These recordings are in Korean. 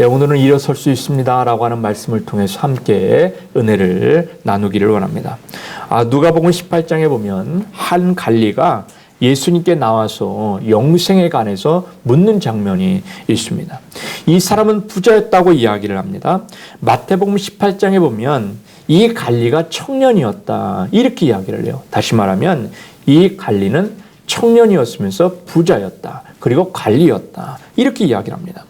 오늘은 일어설 수 있습니다 라고 하는 말씀을 통해서 함께 은혜를 나누기를 원합니다. 누가복음 18장에 보면 한 관리가 예수님께 나와서 영생에 관해서 묻는 장면이 있습니다. 이 사람은 부자였다고 이야기를 합니다. 마태복음 18장에 보면 이 관리가 청년이었다 이렇게 이야기를 해요. 다시 말하면 이 관리는 청년이었으면서 부자였다. 그리고 관리였다. 이렇게 이야기를 합니다.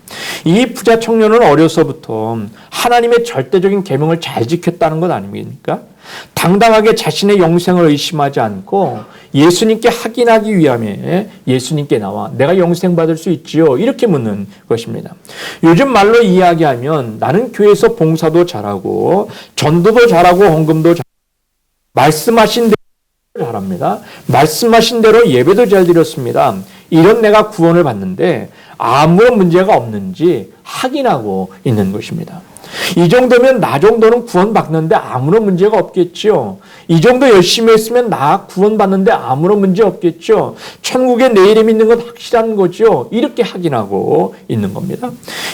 이 부자 청년은 어려서부터 하나님의 절대적인 계명을 잘 지켰다는 것 아닙니까? 당당하게 자신의 영생을 의심하지 않고 예수님께 확인하기 위함에 예수님께 나와 내가 영생 받을 수 있지요? 이렇게 묻는 것입니다. 요즘 말로 이야기하면 나는 교회에서 봉사도 잘하고 전도도 잘하고 헌금도 잘하고 말씀하신 대로 잘합니다. 말씀하신 대로 예배도 잘 드렸습니다. 이런 내가 구원을 받는데 아무런 문제가 없는지 확인하고 있는 것입니다. 이 정도면 나 정도는 구원받는데 아무런 문제가 없겠죠. 이 정도 열심히 했으면 나 구원받는데 아무런 문제 없겠죠. 천국에 내 이름이 있는 건 확실한 거죠. 이렇게 확인하고 있는 겁니다.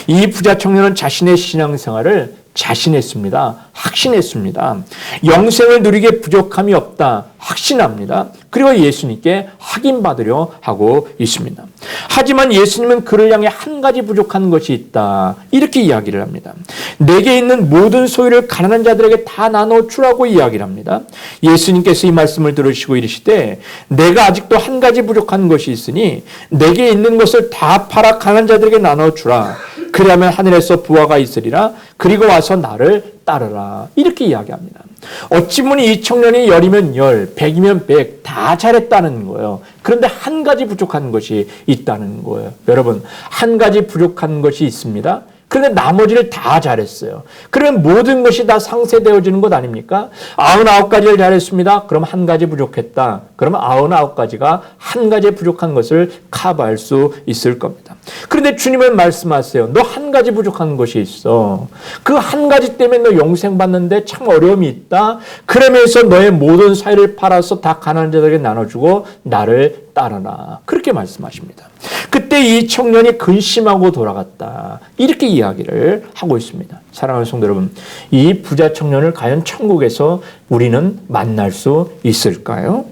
이 부자 청년은 자신의 신앙생활을 자신했습니다. 확신했습니다. 영생을 누리기에 부족함이 없다. 확신합니다. 그리고 예수님께 확인받으려 하고 있습니다. 하지만 예수님은 그를 향해 한 가지 부족한 것이 있다. 이렇게 이야기를 합니다. 내게 있는 모든 소유를 가난한 자들에게 다 나눠주라고 이야기를 합니다. 예수님께서 이 말씀을 들으시고 이르시되 내가 아직도 한 가지 부족한 것이 있으니 내게 있는 것을 다 팔아 가난한 자들에게 나눠주라. 그러면 하늘에서 부화가 있으리라. 그리고 와서 나를 따르라. 이렇게 이야기합니다. 어찌 보면 이 청년이 10이면 10, 100이면 100 다 잘했다는 거예요. 그런데 한 가지 부족한 것이 있다는 거예요. 여러분, 한 가지 부족한 것이 있습니다. 그런데 나머지를 다 잘했어요. 그러면 모든 것이 다 상쇄되어지는 것 아닙니까? 99가지를 잘했습니다. 그럼 한 가지 부족했다. 그러면 99가지가 한 가지 부족한 것을 커버할 수 있을 겁니다. 그런데 주님은 말씀하세요. 너 한 가지 부족한 것이 있어. 그 한 가지 때문에 너 영생 받는데 참 어려움이 있다. 그러면서 너의 모든 사유를 팔아서 다 가난한 자들에게 나눠주고 나를 따르라. 그렇게 말씀하십니다. 그때 이 청년이 근심하고 돌아갔다. 이렇게 이야기를 하고 있습니다. 사랑하는 성도 여러분, 이 부자 청년을 과연 천국에서 우리는 만날 수 있을까요?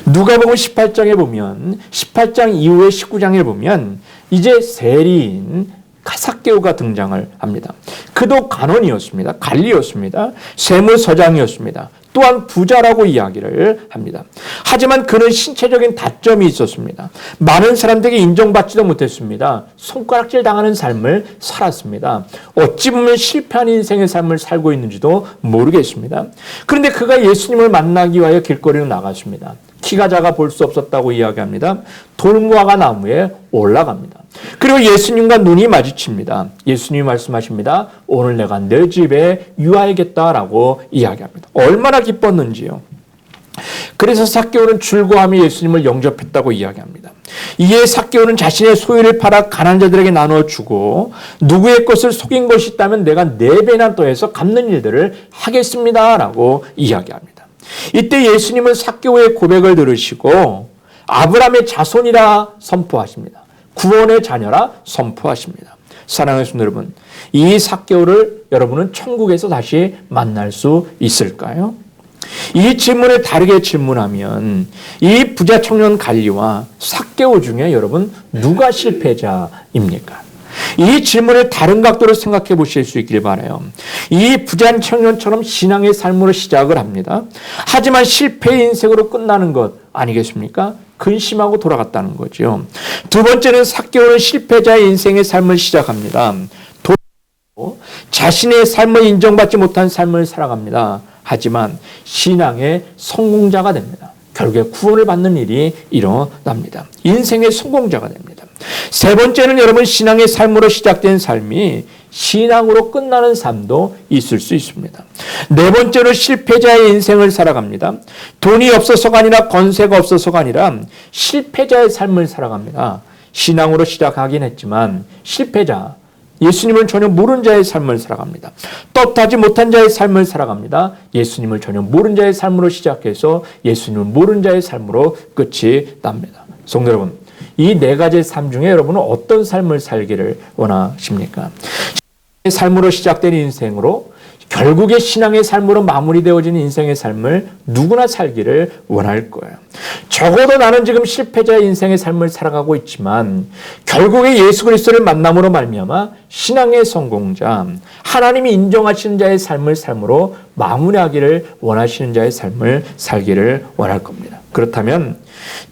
누가복음 18장에 보면 18장 이후에 19장에 보면 이제 세리인 삭개오가 등장을 합니다. 그도 간원이었습니다. 관리였습니다. 세무서장이었습니다. 또한 부자라고 이야기를 합니다. 하지만 그는 신체적인 다점이 있었습니다. 많은 사람들에게 인정받지도 못했습니다. 손가락질 당하는 삶을 살았습니다. 어찌 보면 실패한 인생의 삶을 살고 있는지도 모르겠습니다. 그런데 그가 예수님을 만나기 위하여 길거리로 나갔습니다. 키가 작아 볼 수 없었다고 이야기합니다. 돌무화과 나무에 올라갑니다. 그리고 예수님과 눈이 마주칩니다. 예수님이 말씀하십니다. 오늘 내가 내 집에 유하야겠다라고 이야기합니다. 얼마나 기뻤는지요. 그래서 삭개오는 즐거워하며 예수님을 영접했다고 이야기합니다. 이에 삭개오는 자신의 소유를 팔아 가난한 자들에게 나눠주고 누구의 것을 속인 것이 있다면 내가 4배나 더해서 갚는 일들을 하겠습니다라고 이야기합니다. 이때 예수님은 삭개오의 고백을 들으시고 아브라함의 자손이라 선포하십니다. 구원의 자녀라 선포하십니다. 사랑하는 성도 여러분, 이 삭개오를 여러분은 천국에서 다시 만날 수 있을까요? 이 질문을 다르게 질문하면 이 부자 청년 관리와 삭개오 중에 여러분 누가 실패자입니까? 이 질문을 다른 각도로 생각해 보실 수 있길 바라요. 이 부자 청년처럼 신앙의 삶으로 시작을 합니다. 하지만 실패의 인생으로 끝나는 것 아니겠습니까? 근심하고 돌아갔다는 거죠. 두 번째는 삭개오는 실패자의 인생의 삶을 시작합니다. 자신의 삶을 인정받지 못한 삶을 살아갑니다. 하지만 신앙의 성공자가 됩니다. 결국에 구원을 받는 일이 일어납니다. 인생의 성공자가 됩니다. 세 번째는 여러분 신앙의 삶으로 시작된 삶이 신앙으로 끝나는 삶도 있을 수 있습니다. 네 번째로 실패자의 인생을 살아갑니다. 돈이 없어서가 아니라 권세가 없어서가 아니라 실패자의 삶을 살아갑니다. 신앙으로 시작하긴 했지만 실패자, 예수님을 전혀 모르는 자의 삶을 살아갑니다. 떳하지 못한 자의 삶을 살아갑니다. 예수님을 전혀 모르는 자의 삶으로 시작해서 예수님을 모르는 자의 삶으로 끝이 납니다. 성도 여러분, 이 네 가지 삶 중에 여러분은 어떤 삶을 살기를 원하십니까? 삶으로 시작된 인생으로 결국에 신앙의 삶으로 마무리되어지는 인생의 삶을 누구나 살기를 원할 거예요. 적어도 나는 지금 실패자의 인생의 삶을 살아가고 있지만 결국에 예수 그리스도를 만남으로 말미암아 신앙의 성공자, 하나님이 인정하시는 자의 삶을 삶으로 마무리하기를 원하시는 자의 삶을 살기를 원할 겁니다. 그렇다면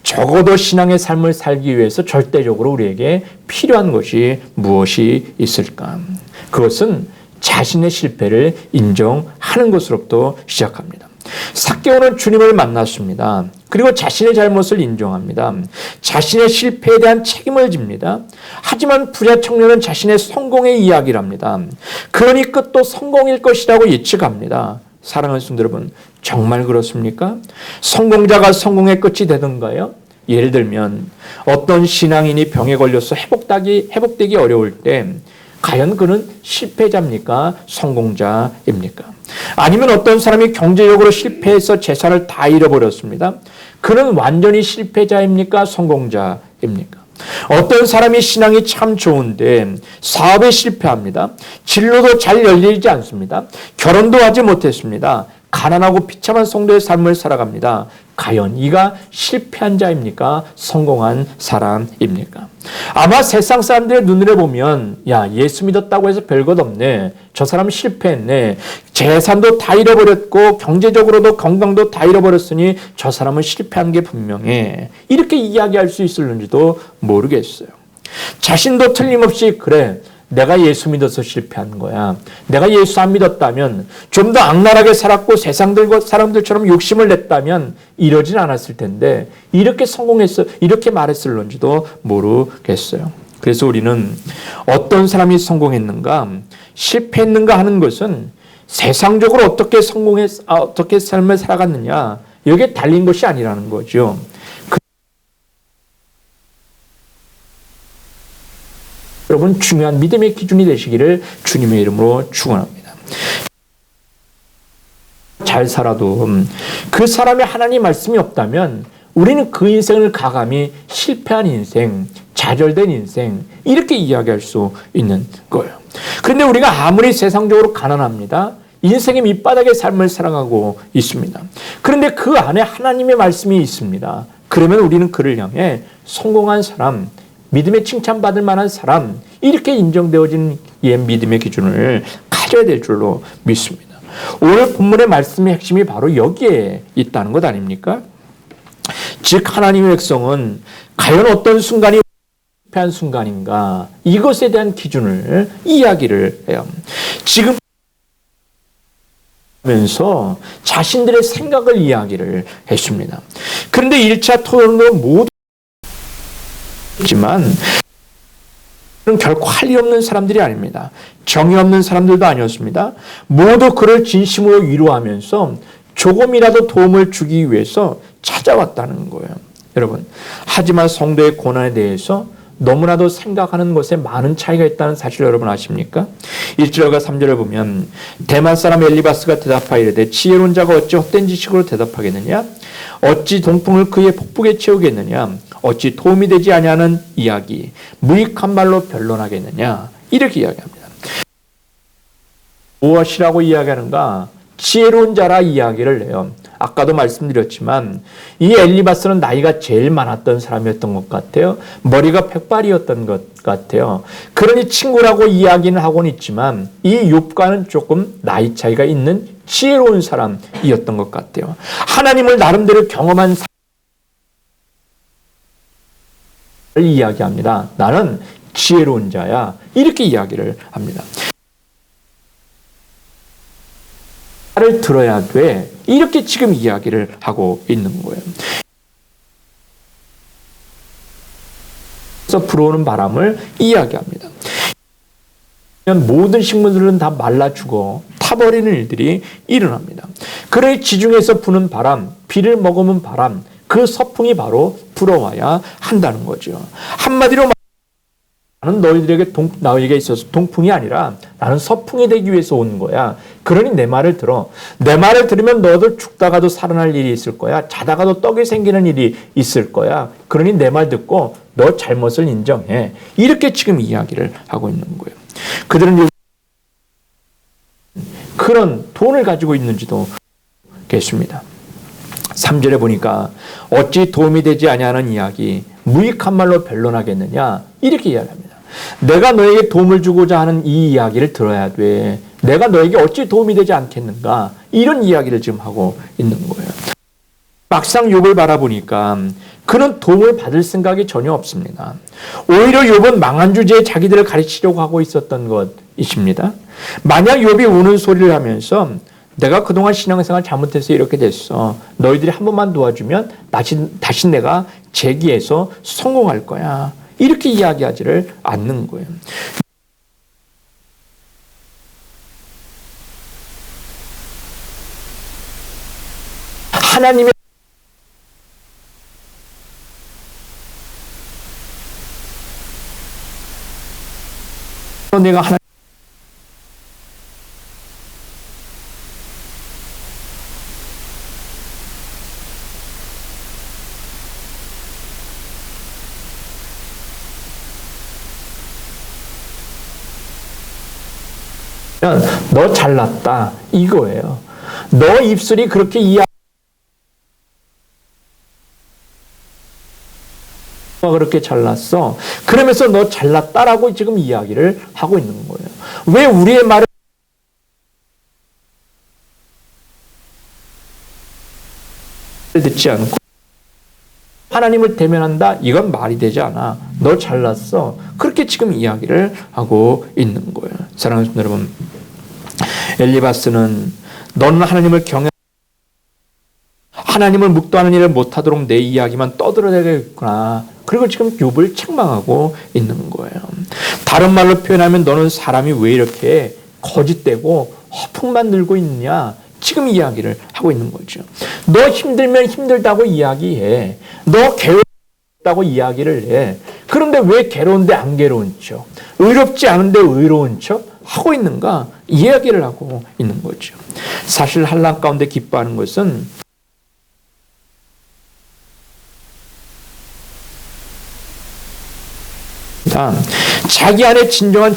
적어도 신앙의 삶을 살기 위해서 절대적으로 우리에게 필요한 것이 무엇이 있을까? 그것은 자신의 실패를 인정하는 것으로부터 시작합니다. 삭개오는 주님을 만났습니다. 그리고 자신의 잘못을 인정합니다. 자신의 실패에 대한 책임을 집니다. 하지만 부자 청년은 자신의 성공의 이야기를 합니다. 그러니 끝도 성공일 것이라고 예측합니다. 사랑하는 성도 여러분, 정말 그렇습니까? 성공자가 성공의 끝이 되던가요? 예를 들면 어떤 신앙인이 병에 걸려서 회복되기 어려울 때 과연 그는 실패자입니까? 성공자입니까? 아니면 어떤 사람이 경제적으로 실패해서 재산을 다 잃어버렸습니다. 그는 완전히 실패자입니까? 성공자입니까? 어떤 사람이 신앙이 참 좋은데 사업에 실패합니다. 진로도 잘 열리지 않습니다. 결혼도 하지 못했습니다. 가난하고 비참한 성도의 삶을 살아갑니다. 과연 이가 실패한 자입니까? 성공한 사람입니까? 아마 세상 사람들의 눈으로 보면 야, 예수 믿었다고 해서 별것 없네. 저 사람 실패했네. 재산도 다 잃어버렸고 경제적으로도 건강도 다 잃어버렸으니 저 사람은 실패한 게 분명해. 이렇게 이야기할 수 있을는지도 모르겠어요. 자신도 틀림없이 그래. 내가 예수 믿어서 실패한 거야. 내가 예수 안 믿었다면 좀 더 악랄하게 살았고 세상들과 사람들처럼 욕심을 냈다면 이러진 않았을 텐데 이렇게 성공했어. 이렇게 말했을런지도 모르겠어요. 그래서 우리는 어떤 사람이 성공했는가, 실패했는가 하는 것은 세상적으로 어떻게 어떻게 삶을 살아갔느냐 여기에 달린 것이 아니라는 거죠. 여러분 중요한 믿음의 기준이 되시기를 주님의 이름으로 축원합니다. 잘 살아도 그 사람의 하나님 말씀이 없다면 우리는 그 인생을 가감히 실패한 인생, 좌절된 인생 이렇게 이야기할 수 있는 거예요. 그런데 우리가 아무리 세상적으로 가난합니다. 인생의 밑바닥의 삶을 살아가고 있습니다. 그런데 그 안에 하나님의 말씀이 있습니다. 그러면 우리는 그를 향해 성공한 사람, 믿음의 칭찬받을 만한 사람 이렇게 인정되어진 믿음의 기준을 가져야 될 줄로 믿습니다. 오늘 본문의 말씀의 핵심이 바로 여기에 있다는 것 아닙니까? 즉 하나님의 백성은 과연 어떤 순간이 실패한 순간인가 이것에 대한 기준을 이야기를 해요. 지금 하면서 자신들의 생각을 이야기를 했습니다. 그런데 1차 토론으로 모두 지만 결코 할 일 없는 사람들이 아닙니다. 정이 없는 사람들도 아니었습니다. 모두 그를 진심으로 위로하면서 조금이라도 도움을 주기 위해서 찾아왔다는 거예요. 여러분, 하지만 성도의 고난에 대해서 너무나도 생각하는 것에 많은 차이가 있다는 사실을 여러분 아십니까? 1절과 3절을 보면 대만 사람 엘리바스가 대답하이르되 지혜로운 자가 어찌 헛된 지식으로 대답하겠느냐? 어찌 동풍을 그의 폭풍에 채우겠느냐? 어찌 도움이 되지 아니하는 이야기, 무익한 말로 변론하겠느냐? 이렇게 이야기합니다. 무엇이라고 이야기하는가? 지혜로운 자라 이야기를 해요. 아까도 말씀드렸지만 이 엘리바스는 나이가 제일 많았던 사람이었던 것 같아요. 머리가 백발이었던 것 같아요. 그러니 친구라고 이야기는 하고는 있지만 이 욥과는 조금 나이 차이가 있는 지혜로운 사람이었던 것 같아요. 하나님을 나름대로 경험한 사람을 이야기합니다. 나는 지혜로운 자야. 이렇게 이야기를 합니다. 를 들어야 돼. 이렇게 지금 이야기를 하고 있는 거예요. 그래서 불어오는 바람을 이야기합니다. 모든 식물들은 다 말라 죽어 타버리는 일들이 일어납니다. 그러니 지중해에서 부는 바람, 비를 머금은 바람, 그 서풍이 바로 불어와야 한다는 거죠. 한마디로 말하면 너희에게 있어서 동풍이 아니라 나는 서풍이 되기 위해서 온 거야. 그러니 내 말을 들어. 내 말을 들으면 너도 죽다가도 살아날 일이 있을 거야. 자다가도 떡이 생기는 일이 있을 거야. 그러니 내 말 듣고 너 잘못을 인정해. 이렇게 지금 이야기를 하고 있는 거예요. 그들은 그런 돈을 가지고 있는지도 겠습니다. 3절에 보니까 어찌 도움이 되지 아니하는 이야기, 무익한 말로 변론하겠느냐, 이렇게 이야기합니다. 내가 너에게 도움을 주고자 하는 이 이야기를 들어야 돼. 내가 너에게 어찌 도움이 되지 않겠는가, 이런 이야기를 지금 하고 있는 거예요. 막상 욥을 바라보니까 그는 도움을 받을 생각이 전혀 없습니다. 오히려 욥은 망한 주제에 자기들을 가르치려고 하고 있었던 것이십니다. 만약 욥이 우는 소리를 하면서 내가 그동안 신앙생활 잘못해서 이렇게 됐어. 너희들이 한 번만 도와주면 다시 내가 재기해서 성공할 거야. 이렇게 이야기하지를 않는 거예요. 하나님의 내가 너 잘났다 이거예요. 너 입술이 그렇게 그렇게 잘났어. 그러면서 너 잘났다라고 지금 이야기를 하고 있는 거예요. 왜 우리의 말을 듣지 않고 하나님을 대면한다? 이건 말이 되지 않아. 너 잘났어. 그렇게 지금 이야기를 하고 있는 거예요. 사랑하는 여러분, 엘리바스는 너는 하나님을 하나님을 묵도하는 일을 못하도록 내 이야기만 떠들어대겠구나. 그리고 지금 욥을 책망하고 있는 거예요. 다른 말로 표현하면 너는 사람이 왜 이렇게 거짓되고 허풍만 들고 있느냐. 지금 이야기를 하고 있는 거죠. 너 힘들면 힘들다고 이야기해. 너 괴롭다고 이야기를 해. 그런데 왜 괴로운데 안 괴로운 척? 의롭지 않은데 의로운 척? 하고 있는가? 이야기를 하고 있는 거죠. 사실 환난 가운데 기뻐하는 것은 자기 안에 진정한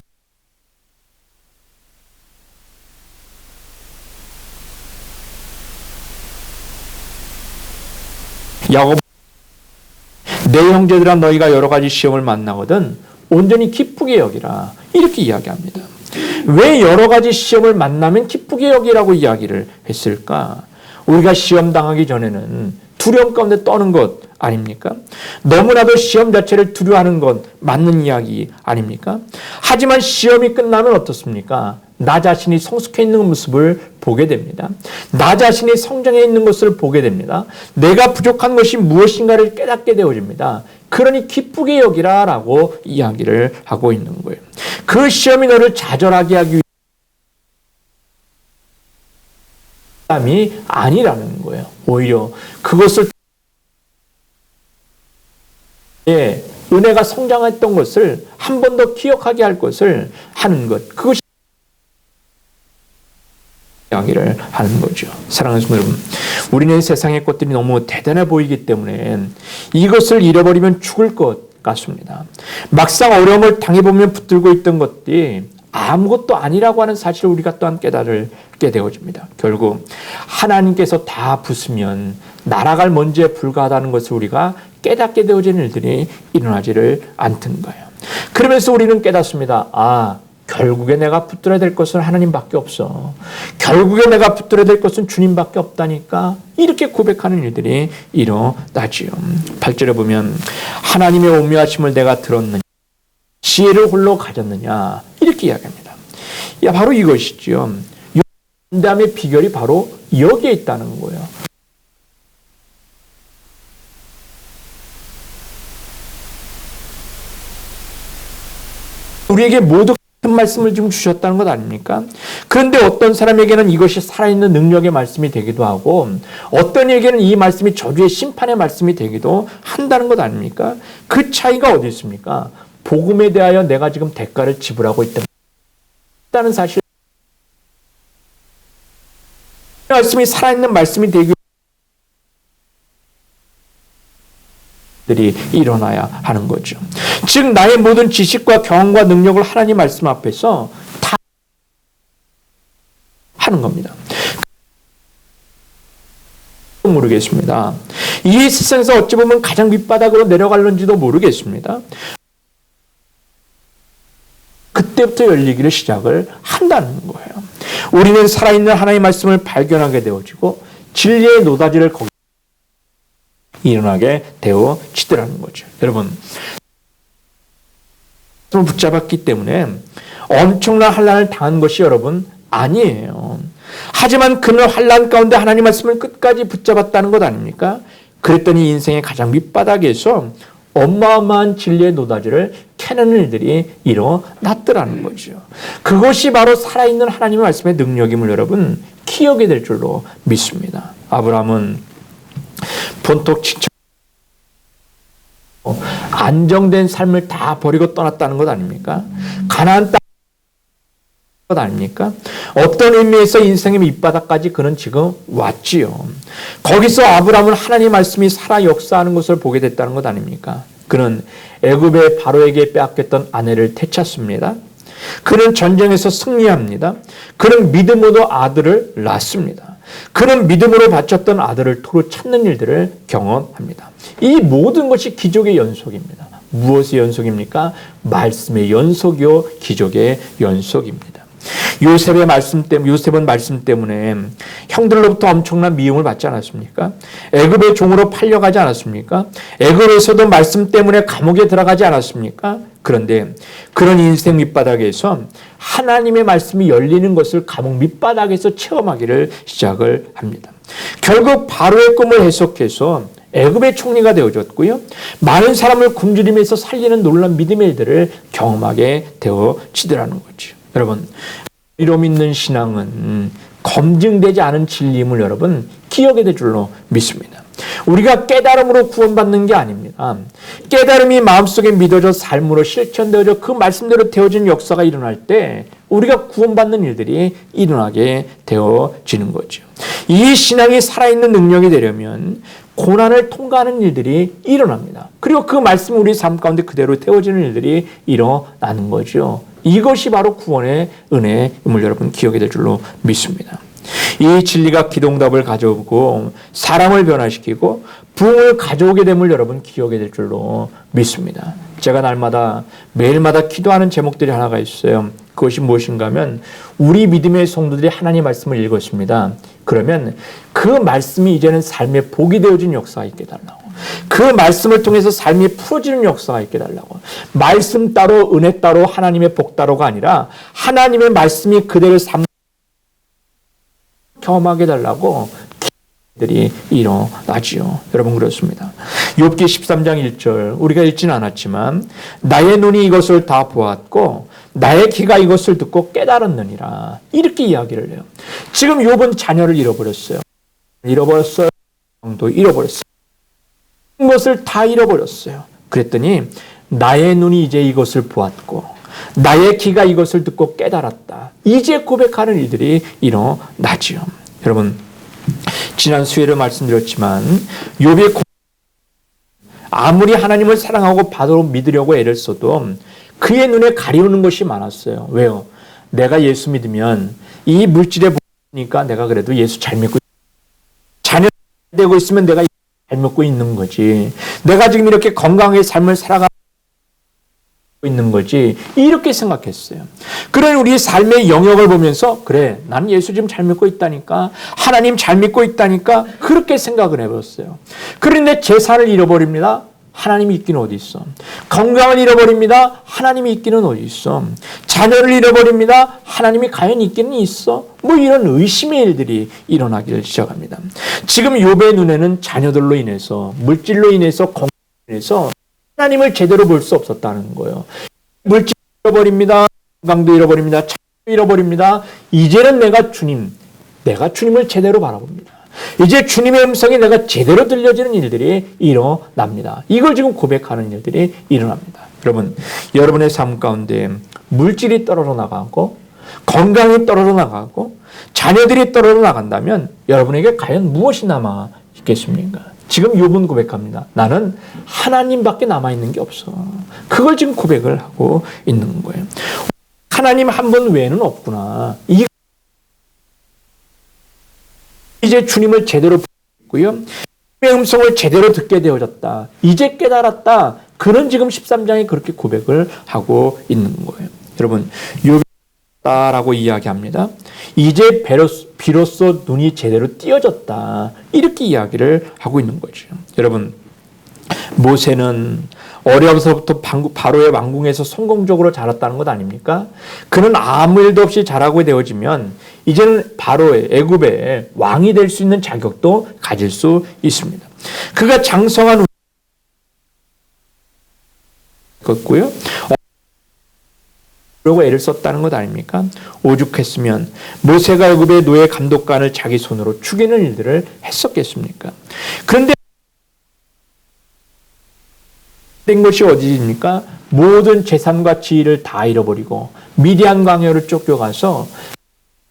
야고보 내 형제들아 너희가 여러 가지 시험을 만나거든 온전히 기쁘게 여기라 이렇게 이야기합니다. 왜 여러 가지 시험을 만나면 기쁘게 여기라고 이야기를 했을까? 우리가 시험 당하기 전에는 두려움 가운데 떠는 것 아닙니까? 너무나도 시험 자체를 두려워하는 것 맞는 이야기 아닙니까? 하지만 시험이 끝나면 어떻습니까? 나 자신이 성숙해 있는 모습을 보게 됩니다. 나 자신이 성장해 있는 것을 보게 됩니다. 내가 부족한 것이 무엇인가를 깨닫게 되어집니다. 그러니 기쁘게 여기라 라고 이야기를 하고 있는 거예요. 그 시험이 너를 좌절하게 하기 위해 이 아니라는 거예요. 오히려 그것을 은혜가 성장했던 것을 한 번 더 기억하게 할 것을 하는 것. 그것이 이야기를 하는 거죠. 사랑하는 여러분, 우리는 세상의 것들이 너무 대단해 보이기 때문에 이것을 잃어버리면 죽을 것 같습니다. 막상 어려움을 당해보면 붙들고 있던 것들이 아무것도 아니라고 하는 사실을 우리가 또한 깨달게 되어집니다. 결국 하나님께서 다 부수면 날아갈 먼지에 불과하다는 것을 우리가 깨닫게 되어지는 일들이 일어나지를 않던 거예요. 그러면서 우리는 깨닫습니다. 결국에 내가 붙들어야 될 것은 하나님밖에 없어. 결국에 내가 붙들어야 될 것은 주님밖에 없다니까. 이렇게 고백하는 일들이 일어나지요. 8절에 보면 하나님의 오묘하심을 내가 들었느냐 지혜를 홀로 가졌느냐 이렇게 이야기합니다. 바로 이것이죠. 담대함의 비결이 바로 여기에 있다는 거예요. 우리에게 모두 같은 말씀을 좀 주셨다는 것 아닙니까? 그런데 어떤 사람에게는 이것이 살아있는 능력의 말씀이 되기도 하고 어떤 이에게는 이 말씀이 저주의 심판의 말씀이 되기도 한다는 것 아닙니까? 그 차이가 어디 있습니까? 복음에 대하여 내가 지금 대가를 지불하고 있다. 다는 사실, 말씀이 살아있는 말씀이 되기 들이 일어나야 하는 거죠. 즉 나의 모든 지식과 경험과 능력을 하나님 말씀 앞에서 다 하는 겁니다. 모르겠습니다. 이 세상에서 어찌 보면 가장 밑바닥으로 내려갈는지도 모르겠습니다. 그때부터 열리기를 시작을 한다는 거예요. 우리는 살아있는 하나님의 말씀을 발견하게 되어지고 진리의 노다지를 거기 일어나게 되어지더라는 거죠. 여러분, 붙잡았기 때문에 엄청난 환난을 당한 것이 여러분 아니에요. 하지만 그는 환난 가운데 하나님 말씀을 끝까지 붙잡았다는 것 아닙니까? 그랬더니 인생의 가장 밑바닥에서 어마어마한 진리의 노다지를 캐는 일들이 일어났더라는 거죠. 그것이 바로 살아있는 하나님의 말씀의 능력임을 여러분 기억이 될 줄로 믿습니다. 아브라함은 본토 친척 안정된 삶을 다 버리고 떠났다는 것 아닙니까? 가나안 땅 것 아닙니까? 어떤 의미에서 인생의 밑바닥까지 그는 지금 왔지요. 거기서 아브라함은 하나님의 말씀이 살아 역사하는 것을 보게 됐다는 것 아닙니까? 그는 애굽의 바로에게 빼앗겼던 아내를 되찾습니다. 그는 전쟁에서 승리합니다. 그는 믿음으로 아들을 낳습니다. 그는 믿음으로 바쳤던 아들을 토로 찾는 일들을 경험합니다. 이 모든 것이 기적의 연속입니다. 무엇의 연속입니까? 말씀의 연속이요, 기적의 연속입니다. 요셉은 말씀 때문에 형들로부터 엄청난 미움을 받지 않았습니까? 애굽의 종으로 팔려가지 않았습니까? 애굽에서도 말씀 때문에 감옥에 들어가지 않았습니까? 그런데 그런 인생 밑바닥에서 하나님의 말씀이 열리는 것을 감옥 밑바닥에서 체험하기를 시작을 합니다. 결국 바로의 꿈을 해석해서 애굽의 총리가 되어졌고요. 많은 사람을 굶주림에서 살리는 놀라운 믿음의 일들을 경험하게 되어지더라는 거죠. 여러분, 이로 믿는 신앙은 검증되지 않은 진리임을 여러분 기억해야 될 줄로 믿습니다. 우리가 깨달음으로 구원받는 게 아닙니다. 깨달음이 마음속에 믿어져 삶으로 실천되어져 그 말씀대로 되어진 역사가 일어날 때 우리가 구원받는 일들이 일어나게 되어지는 거죠. 이 신앙이 살아있는 능력이 되려면 고난을 통과하는 일들이 일어납니다. 그리고 그 말씀이 우리 삶 가운데 그대로 되어지는 일들이 일어나는 거죠. 이것이 바로 구원의 은혜임을 여러분 기억이 될 줄로 믿습니다. 이 진리가 기도응답을 가져오고 사람을 변화시키고 부흥을 가져오게 됨을 여러분 기억이 될 줄로 믿습니다. 제가 날마다 매일마다 기도하는 제목들이 하나가 있어요. 그것이 무엇인가 하면 우리 믿음의 성도들이 하나님 말씀을 읽었습니다. 그러면 그 말씀이 이제는 삶에 복이 되어진 역사가 있게 달라고. 그 말씀을 통해서 삶이 풀어지는 역사가 있게 달라고. 말씀 따로 은혜 따로 하나님의 복 따로가 아니라 하나님의 말씀이 그대를 경험하게 달라고 기들이 일어나지요. 여러분 그렇습니다. 욥기 13장 1절 우리가 읽지는 않았지만 나의 눈이 이것을 다 보았고 나의 귀가 이것을 듣고 깨달았느니라. 이렇게 이야기를 해요. 지금 욥은 자녀를 잃어버렸어요. 도 잃어버렸어요. 것을 다 잃어버렸어요. 그랬더니 나의 눈이 이제 이것을 보았고 나의 귀가 이것을 듣고 깨달았다. 이제 고백하는 일들이 일어나지요. 여러분 지난 수요일에 말씀드렸지만 욥의 아무리 하나님을 사랑하고 바로 믿으려고 애를 써도 그의 눈에 가리우는 것이 많았어요. 왜요? 내가 예수 믿으면 이 물질에 보니까 내가 그래도 예수 잘 믿고 자녀 되고 있으면 내가 잘 먹고 있는 거지. 내가 지금 이렇게 건강하게 삶을 살아가고 있는 거지. 이렇게 생각했어요. 그런 우리의 삶의 영역을 보면서 그래, 나는 예수 지금 잘 믿고 있다니까. 하나님 잘 믿고 있다니까. 그렇게 생각을 해봤어요. 그런데 재산을 잃어버립니다. 하나님이 있기는 어디 있어. 건강을 잃어버립니다. 하나님이 있기는 어디 있어. 자녀를 잃어버립니다. 하나님이 과연 있기는 있어. 뭐 이런 의심의 일들이 일어나기를 시작합니다. 지금 욥의 눈에는 자녀들로 인해서 물질로 인해서 건강으로 인해서 하나님을 제대로 볼 수 없었다는 거예요. 물질 잃어버립니다. 건강도 잃어버립니다. 자녀도 잃어버립니다. 이제는 내가 주님을 제대로 바라봅니다. 이제 주님의 음성이 내가 제대로 들려지는 일들이 일어납니다. 이걸 지금 고백하는 일들이 일어납니다. 여러분, 여러분의 삶 가운데 물질이 떨어져 나가고 건강이 떨어져 나가고 자녀들이 떨어져 나간다면 여러분에게 과연 무엇이 남아 있겠습니까? 지금 욥은 고백합니다. 나는 하나님밖에 남아있는 게 없어. 그걸 지금 고백을 하고 있는 거예요. 하나님 한 분 외에는 없구나. 이제 주님을 제대로 보고요. 주님의 음성을 제대로 듣게 되어졌다. 이제 깨달았다. 그런 지금 13장에 그렇게 고백을 하고 있는 거예요. 여러분, 욥이라고 이야기합니다. 이제 비로소 눈이 제대로 띄어졌다. 이렇게 이야기를 하고 있는 거죠. 여러분, 모세는 어려서부터 바로의 왕궁에서 성공적으로 자랐다는 것 아닙니까? 그는 아무 일도 없이 자라고 되어지면 이제는 바로의 애굽의 왕이 될 수 있는 자격도 가질 수 있습니다. 그가 장성한 것고요. 그러고 애를 썼다는 것 아닙니까? 오죽했으면 모세가 애굽의 노예 감독관을 자기 손으로 죽이는 일들을 했었겠습니까? 그런데 된 것이 어디입니까? 모든 재산과 지위를 다 잃어버리고 미디안 광야로 쫓겨가서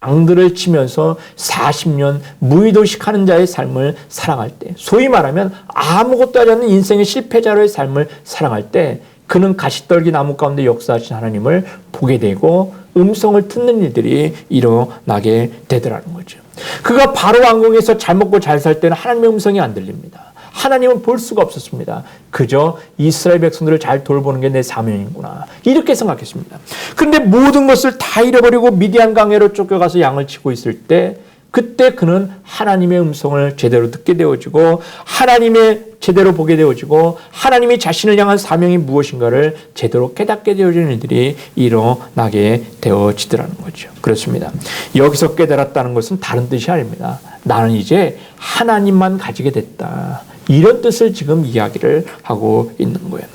양들을 치면서 40년 무의도식하는 자의 삶을 살아갈 때, 소위 말하면 아무것도 하지 않는 인생의 실패자로의 삶을 살아갈 때 그는 가시떨기 나무 가운데 역사하신 하나님을 보게 되고 음성을 듣는 일들이 일어나게 되더라는 거죠. 그가 바로 왕궁에서 잘 먹고 잘 살 때는 하나님의 음성이 안 들립니다. 하나님은 볼 수가 없었습니다. 그저 이스라엘 백성들을 잘 돌보는 게 내 사명이구나. 이렇게 생각했습니다. 그런데 모든 것을 다 잃어버리고 미디안 강야로 쫓겨가서 양을 치고 있을 때 그때 그는 하나님의 음성을 제대로 듣게 되어지고 하나님의 제대로 보게 되어지고 하나님이 자신을 향한 사명이 무엇인가를 제대로 깨닫게 되어지는 일들이 일어나게 되어지더라는 거죠. 그렇습니다. 여기서 깨달았다는 것은 다른 뜻이 아닙니다. 나는 이제 하나님만 가지게 됐다. 이런 뜻을 지금 이야기를 하고 있는 거예요.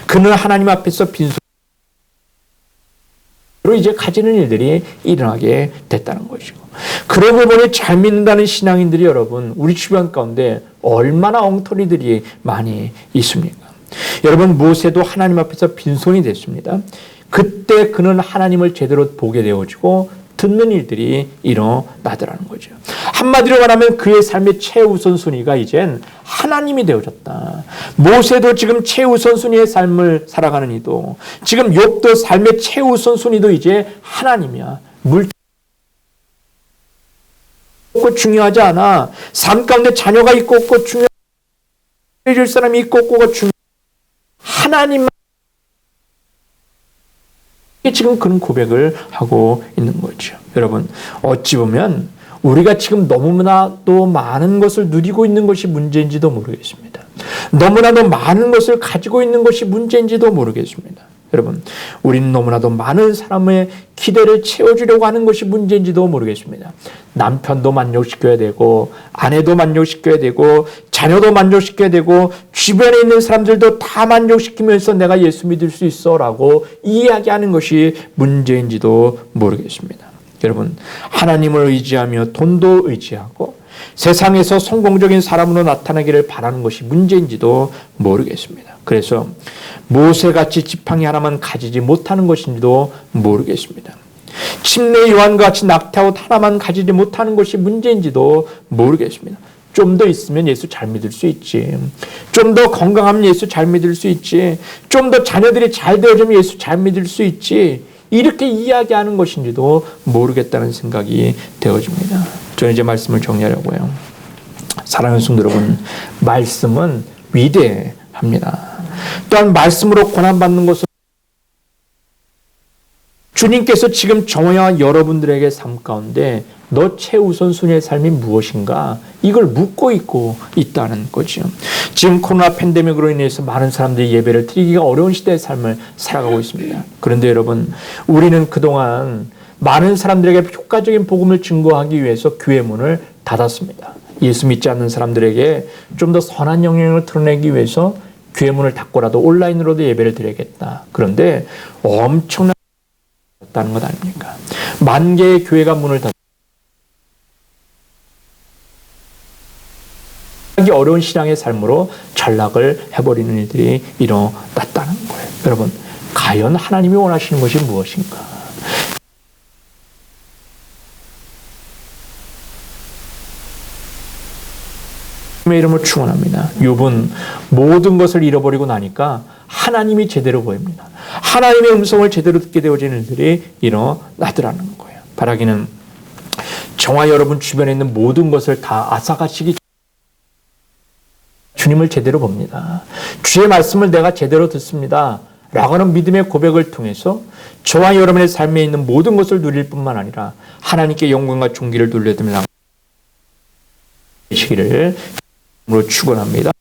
그는 하나님 앞에서 빈손으로 이제 가지는 일들이 일어나게 됐다는 것이고, 그러고 보니 잘 믿는다는 신앙인들이 여러분 우리 주변 가운데 얼마나 엉터리들이 많이 있습니까? 여러분, 모세도 하나님 앞에서 빈손이 됐습니다. 그때 그는 하나님을 제대로 보게 되어지고 듣는 일들이 일어나더라는 거죠. 한마디로 말하면 그의 삶의 최우선순위가 이젠 하나님이 되어졌다. 모세도 지금 최우선순위의 삶을 살아가는 이도, 지금 욥도 삶의 최우선순위도 이제 하나님이야. 중요하지 않아. 삶 가운데 자녀가 있고 없고 중요해질 사람이 있고 없고가 중요해. 하나님만. 지금 그런 고백을 하고 있는 거죠. 여러분, 어찌 보면 우리가 지금 너무나도 많은 것을 누리고 있는 것이 문제인지도 모르겠습니다. 너무나도 많은 것을 가지고 있는 것이 문제인지도 모르겠습니다. 여러분, 우리는 너무나도 많은 사람의 기대를 채워주려고 하는 것이 문제인지도 모르겠습니다. 남편도 만족시켜야 되고 아내도 만족시켜야 되고 자녀도 만족시켜야 되고 주변에 있는 사람들도 다 만족시키면서 내가 예수 믿을 수 있어 라고 이야기하는 것이 문제인지도 모르겠습니다. 여러분, 하나님을 의지하며 돈도 의지하고 세상에서 성공적인 사람으로 나타나기를 바라는 것이 문제인지도 모르겠습니다. 그래서 모세같이 지팡이 하나만 가지지 못하는 것인지도 모르겠습니다. 침례 요한과 같이 낙타옷 하나만 가지지 못하는 것이 문제인지도 모르겠습니다. 좀 더 있으면 예수 잘 믿을 수 있지. 좀 더 건강하면 예수 잘 믿을 수 있지. 좀 더 자녀들이 잘 되어지면 예수 잘 믿을 수 있지. 이렇게 이야기하는 것인지도 모르겠다는 생각이 되어집니다. 저는 이제 말씀을 정리하려고요. 사랑하는 성도 여러분, 말씀은 위대합니다. 또한 말씀으로 고난받는 것은 주님께서 지금 저와 여러분들에게 삶 가운데 너 최우선순위의 삶이 무엇인가? 이걸 묻고 있다는 거죠. 지금 코로나 팬데믹으로 인해서 많은 사람들이 예배를 드리기가 어려운 시대의 삶을 살아가고 있습니다. 그런데 여러분, 우리는 그동안 많은 사람들에게 효과적인 복음을 증거하기 위해서 교회 문을 닫았습니다. 예수 믿지 않는 사람들에게 좀 더 선한 영향을 드러내기 위해서 교회 문을 닫고라도 온라인으로도 예배를 드려야겠다. 그런데 엄청난 다는 것 아닙니까? 만 개의 교회가 문을 닫기 어려운 신앙의 삶으로 전락을 해버리는 일들이 일어났다는 거예요. 여러분, 과연 하나님이 원하시는 것이 무엇인가? 주님의 이름으로 축원합니다. 욥은 모든 것을 잃어버리고 나니까 하나님이 제대로 보입니다. 하나님의 음성을 제대로 듣게 되어지는 일들이 일어나더라는 거예요. 바라기는 저와 여러분 주변에 있는 모든 것을 다 앗아가시기 주님을 제대로 봅니다. 주의 말씀을 내가 제대로 듣습니다. 라고 하는 믿음의 고백을 통해서 저와 여러분의 삶에 있는 모든 것을 누릴 뿐만 아니라 하나님께 영광과 존귀를 돌려드리며 시기를 축원합니다.